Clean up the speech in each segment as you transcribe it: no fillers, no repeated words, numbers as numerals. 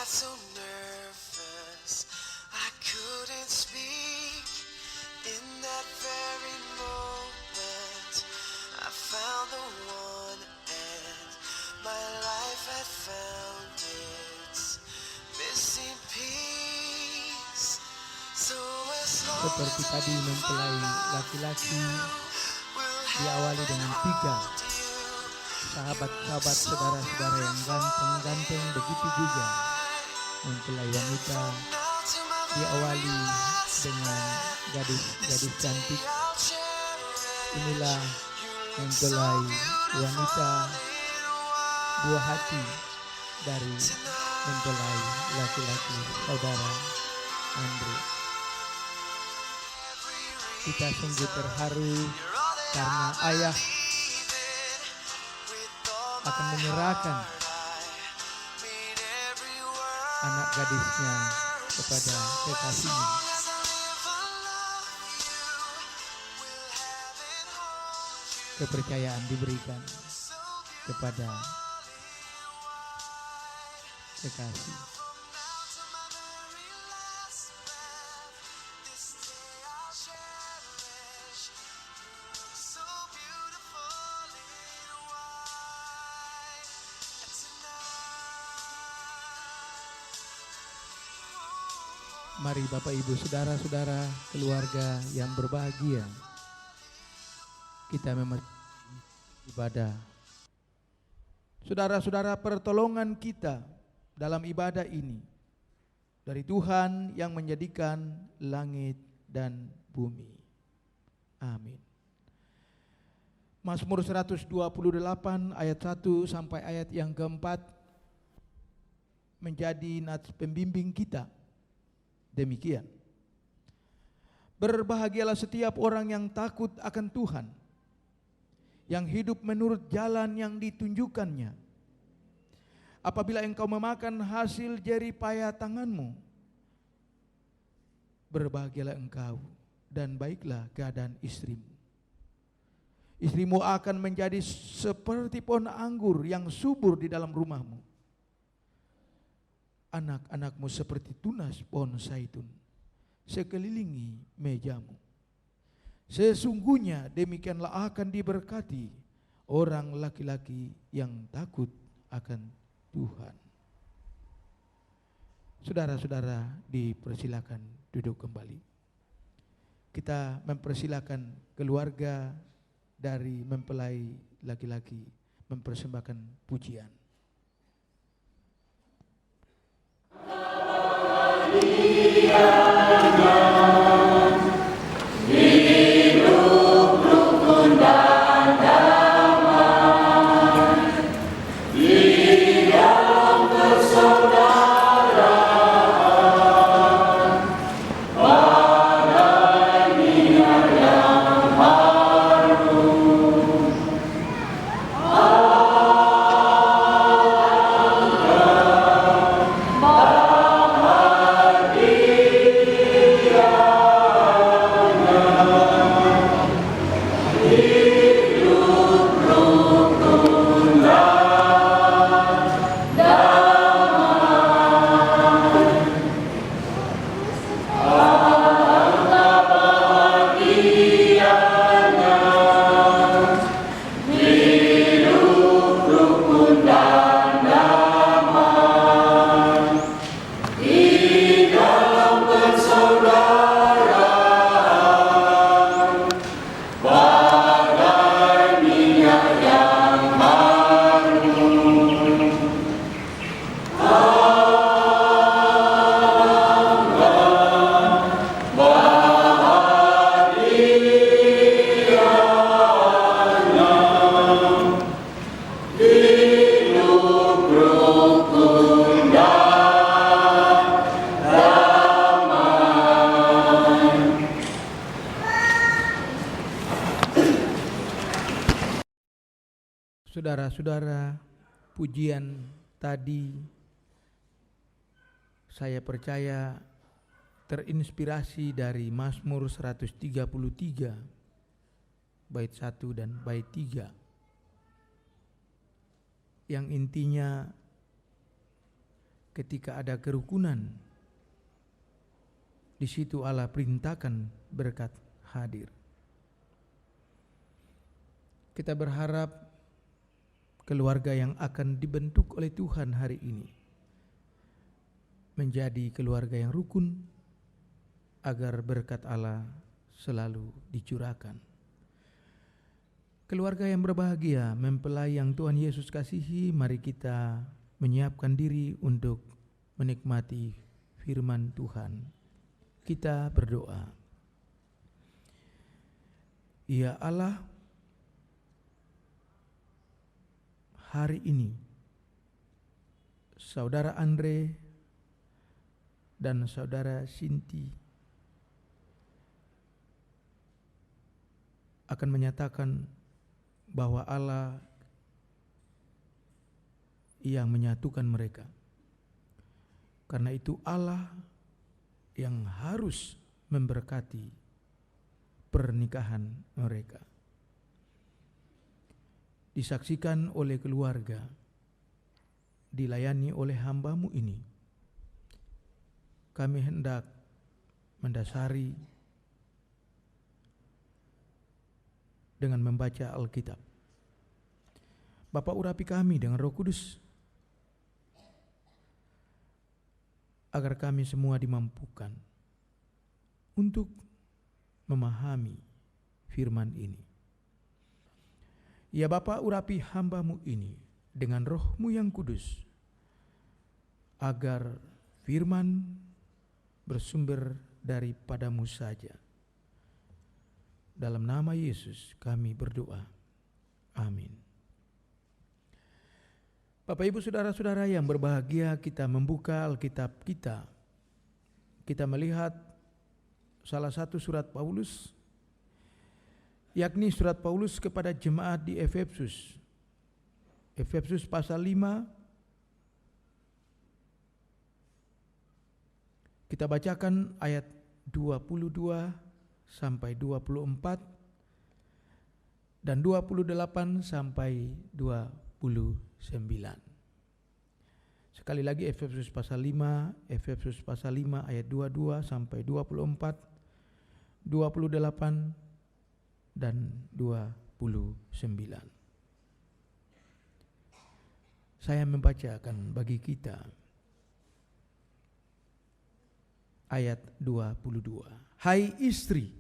so nervous I couldn't speak. In that very moment I found the one, and my life had found its missing piece. So as long Seperti as tadi mempelai laki-laki diawali dengan 3 sahabat-sahabat, saudara-saudara yang ganteng-ganteng, begitu juga mempelai wanita diawali dengan gadis-gadis cantik. Inilah mempelai wanita buah hati dari mempelai laki-laki saudara Andre. Kita sungguh terharu karena ayah akan menyerahkan anak gadisnya kepada kekasihnya. Kepercayaan diberikan kepada kekasih. Mari Bapak Ibu saudara-saudara keluarga yang berbahagia, kita memasuki ibadah. Saudara-saudara, pertolongan kita dalam ibadah ini dari Tuhan yang menjadikan langit dan bumi. Amin. Mazmur 128 ayat 1 sampai ayat yang keempat menjadi nats pembimbing kita. Demikian. Berbahagialah setiap orang yang takut akan Tuhan, yang hidup menurut jalan yang ditunjukkannya. Apabila engkau memakan hasil jerih payah tanganmu, berbahagialah engkau dan baiklah keadaan istrimu. Istrimu akan menjadi seperti pohon anggur yang subur di dalam rumahmu. Anak-anakmu seperti tunas pohon zaitun sekelilingi mejamu. Sesungguhnya demikianlah akan diberkati orang laki-laki yang takut akan Tuhan. Saudara-saudara, dipersilakan duduk kembali. Kita mempersilakan keluarga dari mempelai laki-laki mempersembahkan pujian. Hidup rukun dan damai di dalam persaudaraan, bagai minyak yang harum. Saudara-saudara, pujian tadi saya percaya terinspirasi dari Mazmur 133 bait 1 dan bait 3 yang intinya ketika ada kerukunan, di situ Allah perintahkan berkat hadir. Kita berharap keluarga yang akan dibentuk oleh Tuhan hari ini menjadi keluarga yang rukun, agar berkat Allah selalu dicurahkan. Keluarga yang berbahagia, mempelai yang Tuhan Yesus kasihi, mari kita menyiapkan diri untuk menikmati firman Tuhan. Kita berdoa. Ya Allah, hari ini Saudara Andre dan Saudara Sinti akan menyatakan bahwa Allah yang menyatukan mereka. Karena itu Allah yang harus memberkati pernikahan mereka. Disaksikan oleh keluarga, dilayani oleh hamba-Mu ini. Kami hendak mendasari dengan membaca Alkitab. Bapa, urapi kami dengan Roh Kudus, agar kami semua dimampukan untuk memahami firman ini. Ya Bapa, urapi hamba-Mu ini dengan Roh-Mu yang kudus, agar firman bersumber daripada-Mu saja. Dalam nama Yesus kami berdoa. Amin. Bapak Ibu Saudara-saudara yang berbahagia, kita membuka Alkitab kita. Kita melihat salah satu surat Paulus, yakni surat Paulus kepada jemaat di Efesus. Efesus pasal 5. Kita bacakan ayat 22 sampai 24 dan 28 sampai 29. Sekali lagi Efesus pasal 5, Efesus pasal 5 ayat 22 sampai 24, 28 dan 29. Saya membacakan bagi kita ayat 22. Hai istri,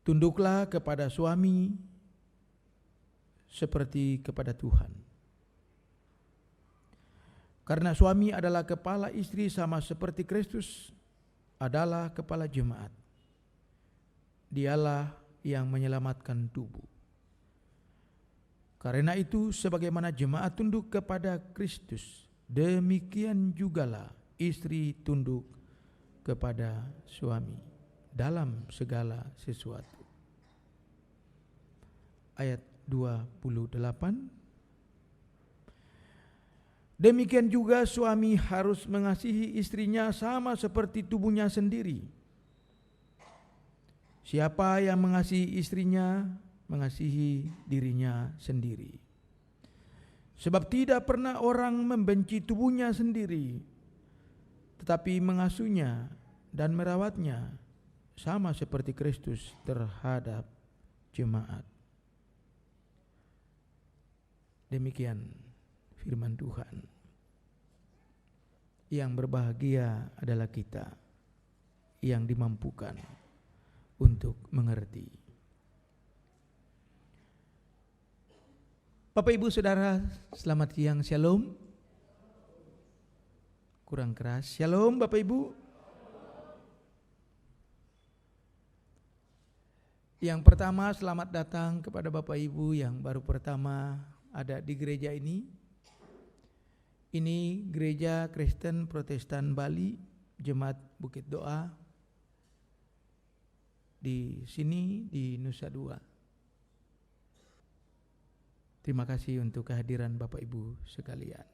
tunduklah kepada suami seperti kepada Tuhan. Karena suami adalah kepala istri, sama seperti Kristus adalah kepala jemaat. Dialah yang menyelamatkan tubuh. Karena itu, sebagaimana jemaat tunduk kepada Kristus, demikian jugalah istri tunduk kepada suami dalam segala sesuatu. Ayat 28. Demikian juga suami harus mengasihi istrinya sama seperti tubuhnya sendiri. Siapa yang mengasihi istrinya, mengasihi dirinya sendiri. Sebab tidak pernah orang membenci tubuhnya sendiri, tetapi mengasuhnya dan merawatnya sama seperti Kristus terhadap jemaat. Demikian firman Tuhan. Yang berbahagia adalah kita yang dimampukan untuk mengerti. Bapak Ibu Saudara, selamat siang, shalom. Kurang keras, shalom Bapak Ibu. Yang pertama, selamat datang kepada Bapak Ibu yang baru pertama ada di gereja ini. Ini Gereja Kristen Protestan Bali, Jemaat Bukit Doa. Di sini di Nusa Dua. Terima kasih untuk kehadiran Bapak Ibu sekalian.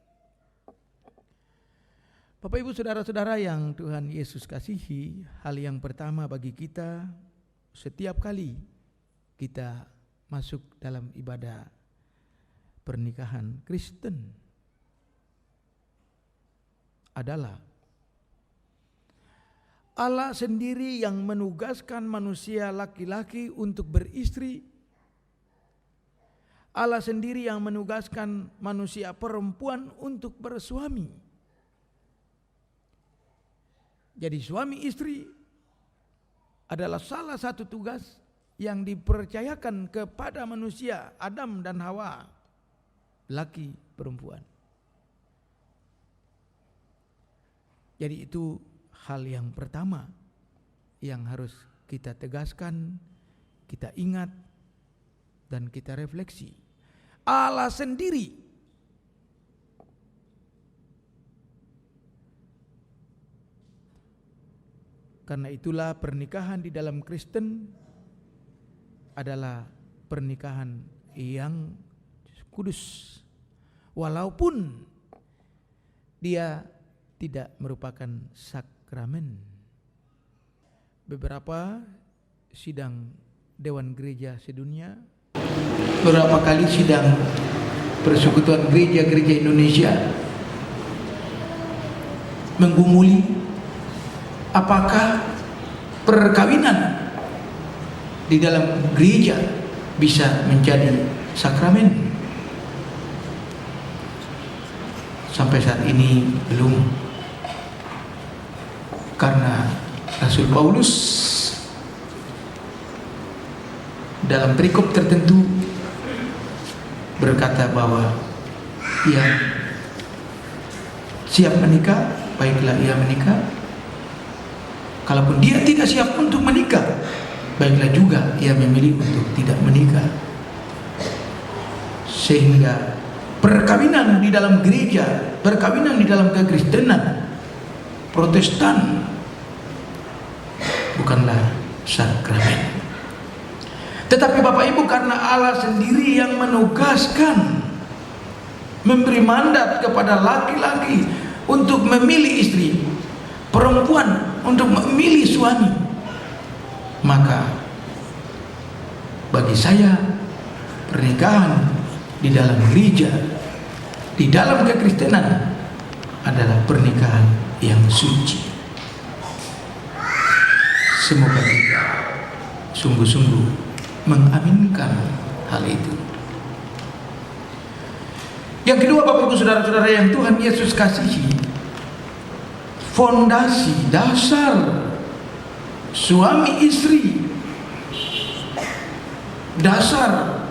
Bapak Ibu Saudara-saudara yang Tuhan Yesus kasihi, hal yang pertama bagi kita setiap kali kita masuk dalam ibadah pernikahan Kristen adalah Allah sendiri yang menugaskan manusia laki-laki untuk beristri. Allah sendiri yang menugaskan manusia perempuan untuk bersuami. Jadi suami istri adalah salah satu tugas yang dipercayakan kepada manusia Adam dan Hawa, laki perempuan. Jadi itu hal yang pertama yang harus kita tegaskan, kita ingat, dan kita refleksi. Allah sendiri karena itulah pernikahan di dalam Kristen adalah pernikahan yang kudus, walaupun dia tidak merupakan sakramen. Beberapa sidang Dewan Gereja Sedunia, beberapa kali sidang Persekutuan Gereja-Gereja Indonesia menggumuli apakah perkawinan di dalam gereja bisa menjadi sakramen. Sampai saat ini belum, karena Rasul Paulus dalam perikop tertentu berkata bahwa ia siap menikah, baiklah ia menikah. Kalaupun dia tidak siap untuk menikah, baiklah juga ia memilih untuk tidak menikah. Sehingga perkawinan di dalam gereja, perkawinan di dalam kekristenan Protestan bukanlah sakramen. Tetapi Bapak Ibu, karena Allah sendiri yang menugaskan, memberi mandat kepada laki-laki untuk memilih istri, perempuan untuk memilih suami, maka bagi saya pernikahan di dalam gereja, di dalam kekristenan adalah pernikahan yang suci. Semoga kita sungguh-sungguh mengaminkan hal itu. Yang kedua, Bapak Ibu Saudara-saudara yang Tuhan Yesus kasihi, fondasi dasar suami istri, dasar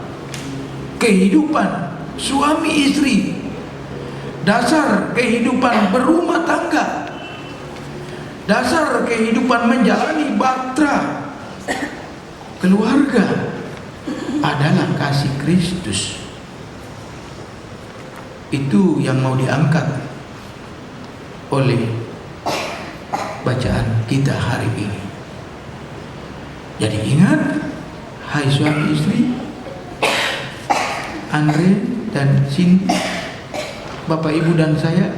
kehidupan suami istri, dasar kehidupan berumah tangga, dasar kehidupan menjalani bahtera keluarga adalah kasih Kristus. Itu yang mau diangkat oleh bacaan kita hari ini. Jadi ingat, hai suami istri, Andre dan Cindy, Bapak Ibu dan saya,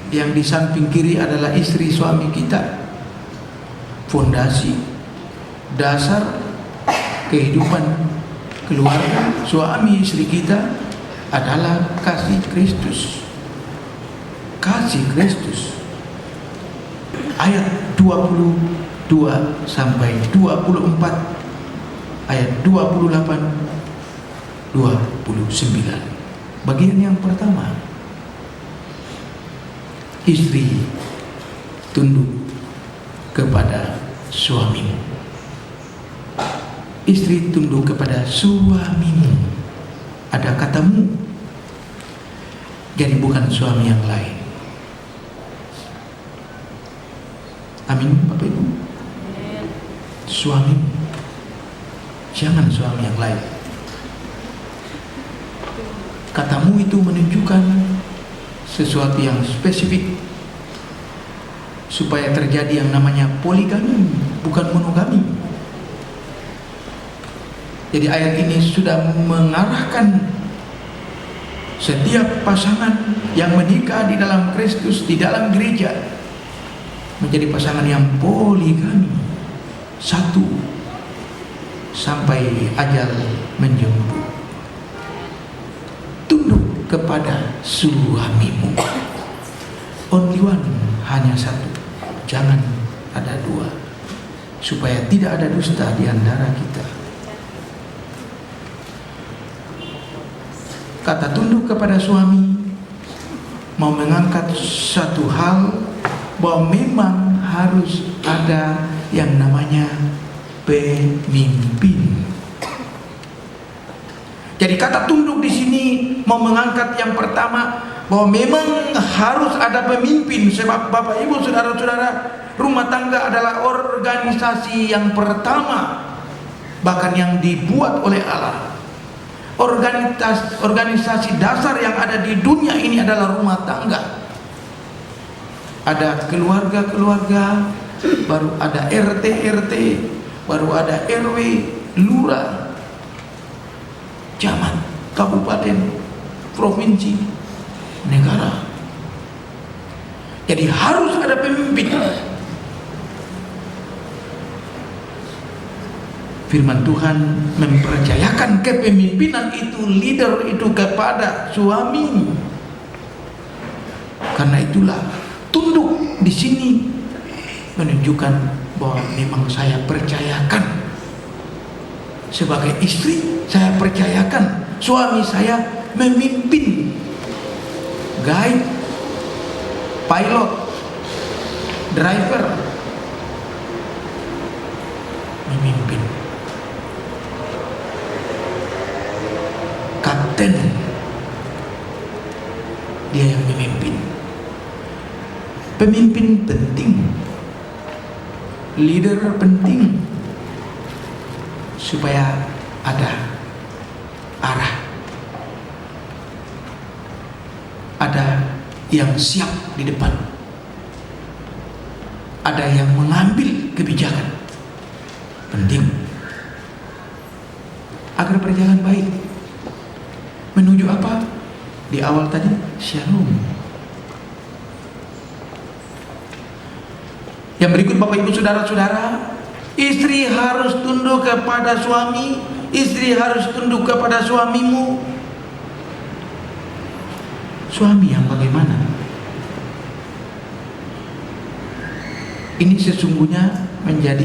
yang di samping kiri adalah istri suami kita. Fondasi dasar kehidupan keluarga suami istri kita adalah kasih Kristus. Kasih Kristus. Ayat 22 sampai 24, ayat 28, 29. Bagian yang pertama, istri tunduk kepada suamimu. Istri tunduk kepada suamimu. Ada katamu, jadi bukan suami yang lain. Amin, Bapak Ibu. Suami, jangan suami yang lain. Katamu itu menunjukkan sesuatu yang spesifik supaya terjadi yang namanya poligami, bukan monogami. Jadi ayat ini sudah mengarahkan setiap pasangan yang menikah di dalam Kristus, di dalam gereja, menjadi pasangan yang poligami, satu sampai ajal menjemput. Tunduk kepada suamimu. Only one, hanya satu. Jangan ada dua, supaya tidak ada dusta di antara kita. Kata tunduk kepada suami mau mengangkat satu hal bahwa memang harus ada yang namanya pemimpin. Jadi kata tunduk di sini mau mengangkat yang pertama bahwa memang harus ada pemimpin, sebab Bapak Ibu saudara-saudara, rumah tangga adalah organisasi yang pertama bahkan yang dibuat oleh Allah. Organisasi dasar yang ada di dunia ini adalah rumah tangga. Ada keluarga-keluarga, baru ada RT, baru ada RW, lurah, camat, kabupaten, provinsi, negara. Jadi harus ada pemimpin. Firman Tuhan mempercayakan kepemimpinan itu, leader itu kepada suami. Karena itulah tunduk di sini menunjukkan bahwa memang saya percayakan sebagai istri, saya percayakan suami saya memimpin, guide, pilot, driver, memimpin, kapten, dia yang memimpin. Pemimpin penting, leader penting, supaya ada arah, ada yang siap di depan, ada yang mengambil kebijakan penting agar berjalan baik menuju apa? Di awal tadi, shalom. Yang berikut Bapak Ibu saudara-saudara, istri harus tunduk kepada suami, istri harus tunduk kepada suamimu. Suami yang bagaimana? Ini sesungguhnya menjadi